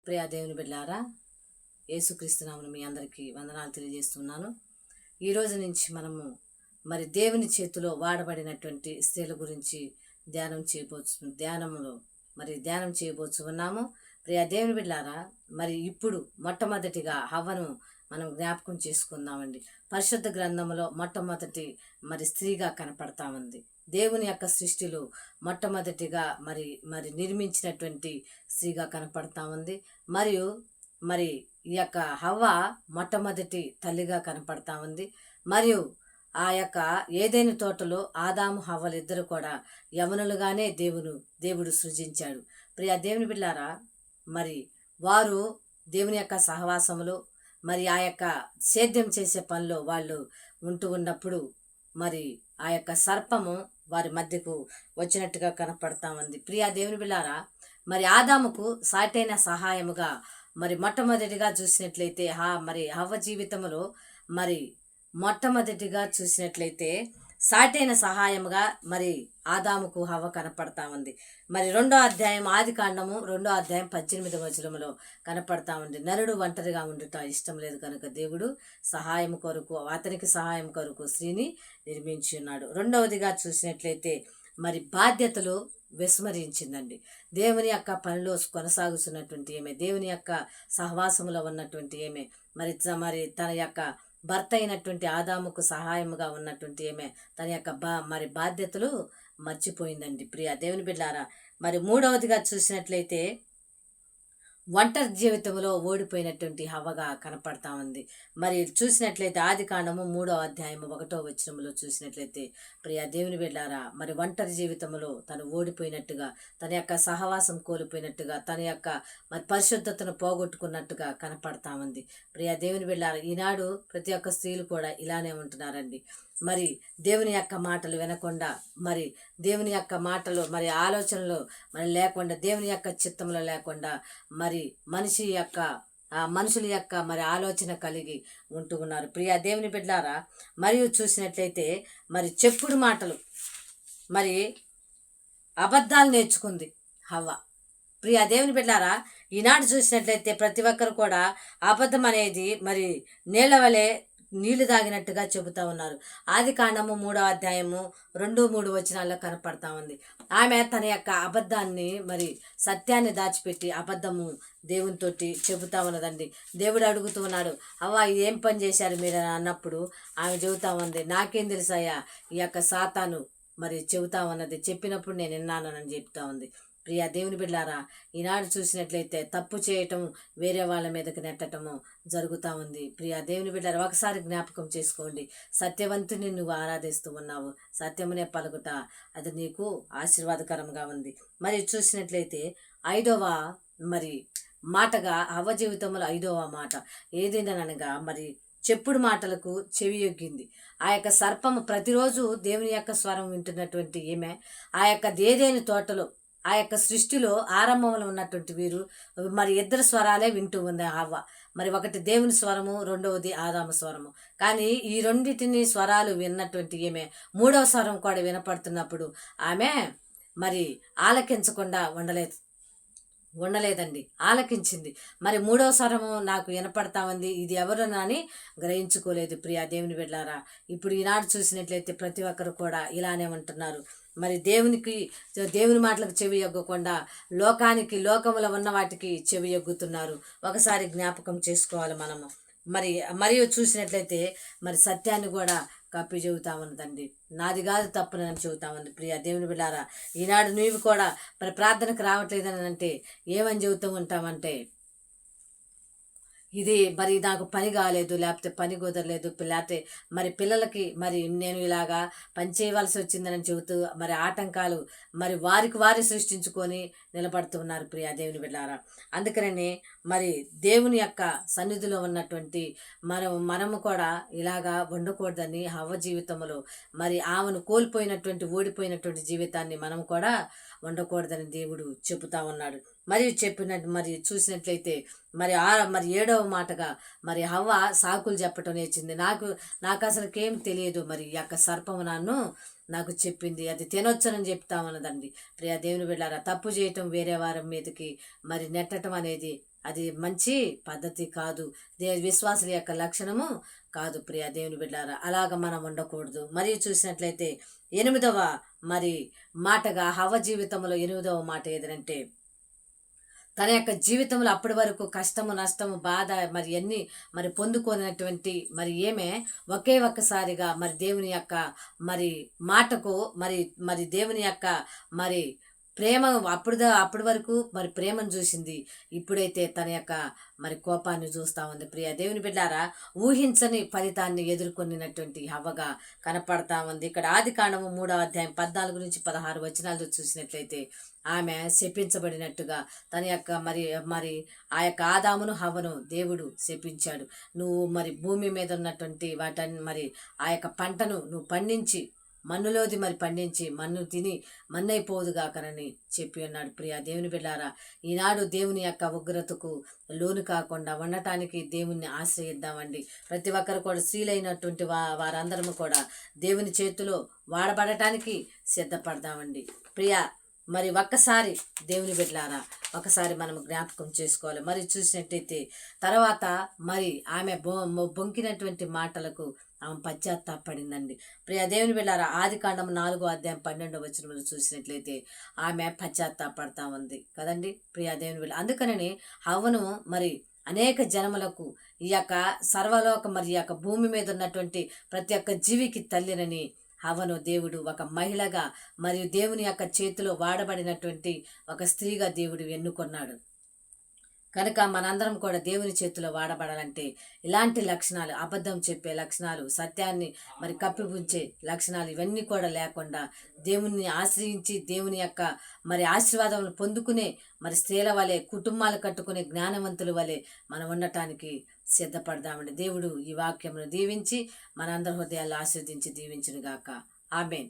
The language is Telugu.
ప్రియా దేవుని బిడ్డలారా, యేసుక్రీస్తు నామమున మీ అందరికీ వందనాలు తెలియజేస్తున్నాను. ఈ రోజు నుంచి మనము దేవుని చేతిలో వాడబడినటువంటి స్త్రీల గురించి ధ్యానం చేయబోతు ఉన్నాము. ప్రియా దేవుని బిడ్డలారా, ఇప్పుడు మొట్టమొదటిగా హవ్వను మనం జ్ఞాపకం చేసుకుందామండి. పరిశుద్ధ గ్రంథంలో మొట్టమొదటి స్త్రీగా కనపడతా ఉంది. దేవుని యొక్క సృష్టిలో మొట్టమొదటిగా నిర్మించినటువంటి స్త్రీగా కనపడతా ఉంది. మరియు ఈ యొక్క హవ్వ మొట్టమొదటి తల్లిగా కనపడతా ఉంది. మరియు ఆ యొక్క ఏదైనా తోటలో ఆదాము హవ్వలు ఇద్దరు కూడా యవనులుగానే దేవుడు సృజించాడు. ప్రియా దేవుని బిడ్డలారా, వారు దేవుని యొక్క సహవాసములో ఆ యొక్క సేద్యం చేసే పనిలో వాళ్ళు ఉంటూ ఉన్నప్పుడు ఆ యొక్క సర్పము వారి మధ్యకు వచ్చినట్టుగా కనపడతా ఉంది. ప్రియా దేవుని బిడ్డలారా, ఆదాముకు సాటైన సహాయముగా మొట్టమొదటిగా చూసినట్లయితే హవ్వ జీవితంలో మొట్టమొదటిగా చూసినట్లయితే సాటైన సహాయముగా ఆదాముకు హవ్వ కనపడతా ఉంది. రెండో అధ్యాయం ఆదికాండము 2వ అధ్యాయం 18వ వచనములో కనపడతా ఉంది. నరుడు ఒంటరిగా ఉండుట ఇష్టం లేదు కనుక దేవుడు అతనికి సహాయం కొరకు స్త్రీని నిర్మించి ఉన్నాడు. రెండవదిగా చూసినట్లయితే బాధ్యతలు విస్మరించిందండి. దేవుని యొక్క పనిలో కొనసాగుతున్నటువంటి ఈమె, దేవుని యొక్క సహవాసములో ఉన్నటువంటి ఈమె తన యొక్క భర్త అయినటువంటి ఆదాముకు సహాయముగా ఉన్నటువంటి ఈమె తన యొక్క బాధ్యతలు మర్చిపోయిందండి. ప్రియా దేవుని బిడ్డలారా, మూడవదిగా చూసినట్లయితే ఒంటరి జీవితంలో ఓడిపోయినటువంటి హవ్వగా కనపడతా ఉంది. చూసినట్లయితే ఆదికాండము 3వ అధ్యాయం 1వ వచనంలో చూసినట్లయితే ప్రియా దేవుని బిడ్డలారా, ఒంటరి జీవితంలో తను ఓడిపోయినట్టుగా, తన యొక్క సహవాసం కోల్పోయినట్టుగా, తన యొక్క పరిశుద్ధతను పోగొట్టుకున్నట్టుగా కనపడతా ఉంది. ప్రియా దేవుని బిడ్డలారా, ఈనాడు ప్రతి ఒక్క స్త్రీలు కూడా ఇలానే ఉంటున్నారండి. దేవుని యొక్క మాటలు వినకుండా, దేవుని యొక్క మాటలు ఆలోచనలు లేకుండా, దేవుని యొక్క చిత్తంలో లేకుండా మనుషుల యొక్క ఆలోచన కలిగి ఉంటూ ఉన్నారు. ప్రియా దేవుని బిడ్డలారా, చూసినట్లయితే చెప్పుడు మాటలు అబద్ధాలు నేర్చుకుంది హవ్వ. ప్రియా దేవుని బిడ్డలారా, ఈనాడు చూసినట్లయితే ప్రతి ఒక్కరు కూడా అబద్ధం అనేది నీళ్ళ వలె నీళ్లు తాగినట్టుగా చెబుతా ఉన్నారు. ఆదికాండము 3వ అధ్యాయము 2-3 వచనాల్లో కనపడతా ఉంది. ఆమె తన యొక్క అబద్ధాన్ని సత్యాన్ని దాచిపెట్టి అబద్ధము దేవునితోటి చెబుతా ఉన్నదండి. దేవుడు అడుగుతూ ఉన్నాడు, అవ్వ ఏం పని చేశారు మీరు అన్నప్పుడు ఆమె చెబుతా ఉంది, నాకేం తెలుసాయా, ఈ యొక్క సాతాను చెబుతా ఉన్నది, చెప్పినప్పుడు నేను విన్నానని చెప్తా ఉంది. ప్రియా దేవుని బిడ్డలారా, ఈనాడు చూసినట్లయితే తప్పు చేయటం, వేరే వాళ్ళ మీదకి నెట్టటము జరుగుతూ ఉంది. ప్రియా దేవుని బిడ్డలారా, ఒకసారి జ్ఞాపకం చేసుకోండి. సత్యవంతుని నువ్వు ఆరాధిస్తూ ఉన్నావు, సత్యమునే పలుకుట అది నీకు ఆశీర్వాదకరంగా ఉంది. చూసినట్లయితే 5వ మాటగా హవ్వ జీవితంలో 5వ మాట ఏదేననగా చెప్పుడు మాటలకు చెవి యొగ్గింది. ఆ యొక్క సర్పము ప్రతిరోజు దేవుని యొక్క స్వరం వింటున్నటువంటి ఈమె ఆ యొక్క ఏదైనా తోటలో, ఆ యొక్క సృష్టిలో ఆరంభంలో ఉన్నటువంటి వీరు ఇద్దరు స్వరాలే వింటూ ఉంది హవ్వ. ఒకటి దేవుని స్వరము, రెండవది ఆదాము స్వరము. కానీ ఈ రెండింటిని స్వరాలు విన్నటువంటి ఈమె 3వ స్వరం కూడా వినపడుతున్నప్పుడు ఆమె ఆలకించకుండా ఉండలేదండి, ఆలకించింది. 3వ స్వరము నాకు వినపడతా ఉంది, ఇది ఎవరునని గ్రహించుకోలేదు. ప్రియా దేవుని బిడ్డలారా, ఇప్పుడు ఈనాడు చూసినట్లయితే ప్రతి ఒక్కరు కూడా ఇలానే ఉంటున్నారు. దేవుని మాటలకు చెవి యొగ్గకుండా లోకములో ఉన్న వాటికి చెవి యొగ్గుతున్నారు. ఒకసారి జ్ఞాపకం చేసుకోవాలి మనము. మరియు చూసినట్లయితే సత్యాన్ని కూడా కప్పి చెబుతా ఉన్నదండి. నాది కాదు తప్పు అని చెబుతా ఉంది. ప్రియా దేవుని బిడ్డలారా, ఈనాడు నువ్వు కూడా ప్రార్థనకు రావట్లేదని అంటే ఏమని చెబుతూ ఉంటామంటే, ఇది నాకు పని కాలేదు, లేకపోతే పని కుదరలేదు, లేకపోతే పిల్లలకి నేను ఇలాగా పని చేయవలసి వచ్చిందని చెబుతూ ఆటంకాలు వారి సృష్టించుకొని నిలబడుతూ ఉన్నారు. ప్రియా దేవుని బిడ్డలారా, అందుకనే దేవుని యొక్క సన్నిధిలో ఉన్నటువంటి మనము కూడా ఇలాగా ఉండకూడదని హవ్వ జీవితంలో ఆమెను ఓడిపోయినటువంటి జీవితాన్ని మనం కూడా ఉండకూడదని దేవుడు చెబుతా ఉన్నాడు. చెప్పినట్టు చూసినట్లయితే 7వ మాటగా హవ్వ సాకులు చెప్పటం నేర్చింది. నాకు అసలుకేం తెలియదు, ఈ యొక్క సర్పము నాకు చెప్పింది, అది తినొచ్చనని చెప్తా ఉన్నదండి. ప్రియా దేవుని బిడ్డలారా, తప్పు చేయటం, వేరే వారి మీదకి నెట్టడం అనేది అది మంచి పద్ధతి కాదు. విశ్వాసుల యొక్క లక్షణము కాదు ప్రియ దేవుని బిడ్డారా. అలాగ మనం ఉండకూడదు. మరియు చూసినట్లయితే 8వ మరి మాటగా హవ్వ జీవితంలో 8వ మాట ఏదంటే, తన యొక్క జీవితంలో అప్పటి వరకు కష్టము నష్టము బాధ మరి అన్ని మరి పొందుకోనటువంటి మరి ఏమే ఒక్కసారిగా మరి దేవుని యొక్క మరి మాటకు మరి మరి దేవుని యొక్క మరి ప్రేమ అప్పటి వరకు మరి ప్రేమను చూసింది. ఇప్పుడైతే తన యొక్క మరి కోపాన్ని చూస్తూ ఉంది. ప్రియ దేవుని బిడ్డారా, ఊహించని ఫలితాన్ని ఎదుర్కొనినటువంటి హవ్వగా కనపడతా ఉంది. ఇక్కడ ఆదికాండము 3వ అధ్యాయం 14 నుంచి 16 వచనాలు చూసినట్లయితే ఆమె శపించబడినట్టుగా తన యొక్క మరి మరి ఆ యొక్క ఆదామును హవ్వను దేవుడు శపించాడు. నువ్వు మరి భూమి మీద ఉన్నటువంటి వాటన్ని మరి ఆ యొక్క పంటను నువ్వు పండించి మన్నులోది మరి పండించి మన్ను తిని మన్నైపోదుగాకనని చెప్పి ఉన్నాడు. ప్రియ దేవుని బిడ్డారా, ఈనాడు దేవుని యొక్క ఉగ్రతకు లోను కాకుండా ఉండటానికి దేవుణ్ణి ఆశ్రయిద్దామండి. ప్రతి ఒక్కరు కూడా స్త్రీలైనటువంటి వారందరము కూడా దేవుని చేతిలో వాడబడటానికి సిద్ధపడదామండి. ప్రియ మరి ఒక్కసారి దేవుని బిడ్డలారా, ఒకసారి మనం జ్ఞాపకం చేసుకోవాలి. మరి చూసినట్టయితే తర్వాత మరి ఆమె బొంకినటువంటి మాటలకు ఆమె పశ్చాత్తాపడిందండి. ప్రియ దేవుని బిడ్డలారా, ఆదికాండం 4వ అధ్యాయం 12వ వచనంలో చూసినట్లయితే ఆమె పశ్చాత్తాపడతా ఉంది కదండి ప్రియ దేవుని బిడ్డ. అందుకని హవ్వను మరి అనేక జనములకు ఈ యొక్క సర్వలోక మరి ఈ యొక్క భూమి మీద ఉన్నటువంటి ప్రతి ఒక్క జీవికి తల్లినని హవ్వను దేవుడు ఒక మహిళగా మరియు దేవుని యొక్క చేతిలో వాడబడినటువంటి ఒక స్త్రీగా దేవుడు ఎన్నుకొన్నాడు. కనుక మనందరం కూడా దేవుని చేతిలో వాడబడాలంటే ఇలాంటి లక్షణాలు, అబద్ధం చెప్పే లక్షణాలు, సత్యాన్ని మరి కప్పిపుంచే లక్షణాలు ఇవన్నీ కూడా లేకుండా దేవుని ఆశ్రయించి దేవుని యొక్క మరి ఆశీర్వాదములు పొందుకునే మరి స్త్రీల వలె కుటుంబాలు కట్టుకునే జ్ఞానవంతుల వలె మనం ఉండటానికి సిద్ధపడదామండి. దేవుడు ఈ వాక్యమును దీవించి మనందరి హృదయాల్లో ఆశీర్వదించి దీవించునుగాక. ఆమేన్.